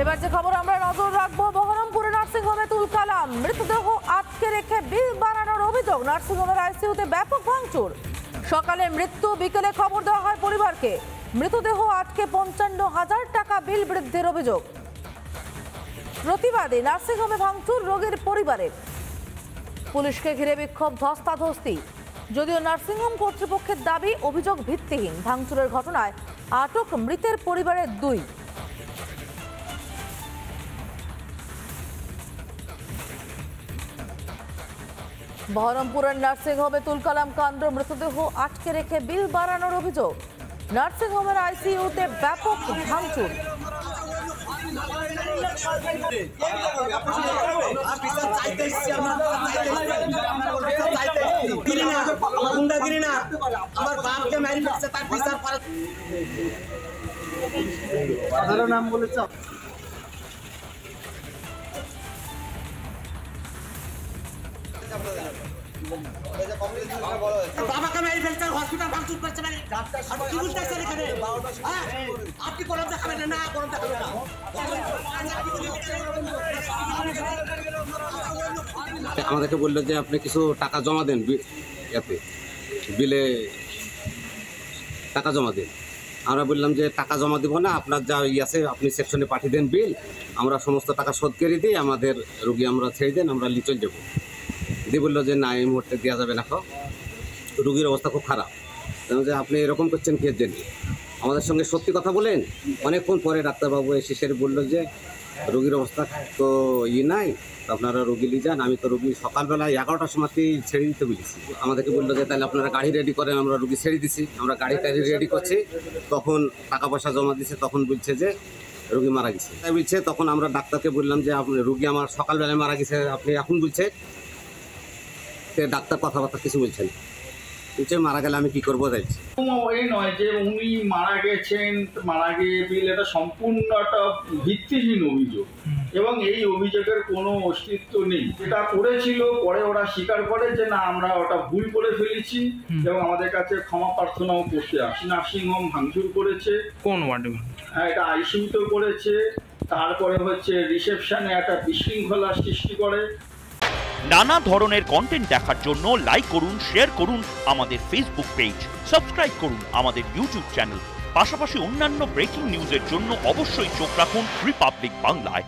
এবার যে খবর আমরা নজর রাখবো, বহরমপুরে নার্সিংহোমে তুলকালাম। মৃতদেহ আটকে রেখে বিল বাড়ানোর অভিযোগ। নার্সিংহোমের আইসিইউতে ব্যাপক ভাঙচুর। সকালে মৃত্যু, বিকেলে খবর দেওয়া হয় পরিবারকে। মৃতদেহ আটকে 55,000 টাকা বিল বৃদ্ধির অভিযোগ। প্রতিবাদে নার্সিংহোমে ভাঙচুর রোগীর পরিবারের। পুলিশকে ঘিরে বিক্ষোভ, ধস্তাধস্তি। যদিও নার্সিংহোম কর্তৃপক্ষের দাবি অভিযোগ ভিত্তিহীন। ভাঙচুরের ঘটনায় আটক মৃতের পরিবারের 2। বহরমপুরের নার্সিংহোমে তুলকালাম কাণ্ড। মৃতদেহ আটকে রেখে বিল বাড়ানোর অভিযোগ। নার্সিংহোমের আইসিইউতে ব্যাপক ভাঙচুর। নাম বলেছ বাবাকে মেরে ফেলছে, হসপিটাল ভাঙচুর করছে। মানে কি বলতেছেন এখানে? আপনি কোন দেখাবেন না, কোন দেখাবেন না। আমাদেরকে বললো যে আপনি কিছু টাকা জমা দেন, এতে বিলে টাকা জমা দেন। আমরা বললাম যে টাকা জমা দেবো না, আপনার যা আছে আপনি সেকশনে পাঠিয়ে দেন বিল, আমরা সমস্ত টাকা শোধ করে দিই, আমাদের রুগী আমরা ছেড়ে দেন, আমরা নিয়ে চলে যাবো। দিয়ে বললো যে না, এই মুহূর্তে দেওয়া যাবে না, রুগীর অবস্থা খুব খারাপ। যে আপনি এরকম করছেন কে জন্য? আমাদের সঙ্গে সত্যি কথা বলেন। অনেকক্ষণ পরে ডাক্তারবাবু এসে সে বললো যে রুগীর অবস্থা তো নাই, আপনারা রুগী নিয়ে যান। আমি তো রুগী সকালবেলা 11টার সময়তেই ছেড়ে দিতে বলেছি। আমাদেরকে বললো যে তাহলে আপনারা গাড়ি রেডি করেন। আমরা রুগী ছেড়ে দিছি, আমরা গাড়ি রেডি করছি। তখন টাকা পয়সা জমা দিচ্ছে, তখন বলছে যে রুগী মারা গেছে। তাই বলছে, তখন আমরা ডাক্তারকে বললাম যে আপনি রুগী আমার সকালবেলায় মারা গেছে, আপনি এখন বলছে। ডাক্তার কথাবার্তা কিছু বলছেন, মারা গেলে আমি কি করবো? চাইছি এই নয় যে উনি মারা গেছেন, মারা গিয়ে বিল, এটা সম্পূর্ণ একটা ভিত্তিহীন অভিযোগ এবং এই অভিযোগের কোনো অস্তিত্ব নেই। যেটা করেছিল পরে ওরা স্বীকার করে যে না, আমরা ওটা ভুল করে ফেলেছি এবং আমাদের কাছে ক্ষমা প্রার্থনাও করতে আসি। নার্সিংহোম ভাঙচুর করেছে। কোন ওয়ার্ডে? হ্যাঁ, এটা আইসিইউতে করেছে। তারপরে হচ্ছে রিসেপশনে একটা বিশৃঙ্খলা সৃষ্টি করে। নানা ধরনের কন্টেন্ট দেখার জন্য লাইক করুন, শেয়ার করুন আমাদের ফেসবুক পেজ, সাবস্ক্রাইব করুন আমাদের ইউটিউব চ্যানেল। পাশাপাশি অন্যান্য ব্রেকিং নিউজের জন্য অবশ্যই চোখ রাখুন রিপাবলিক বাংলায়।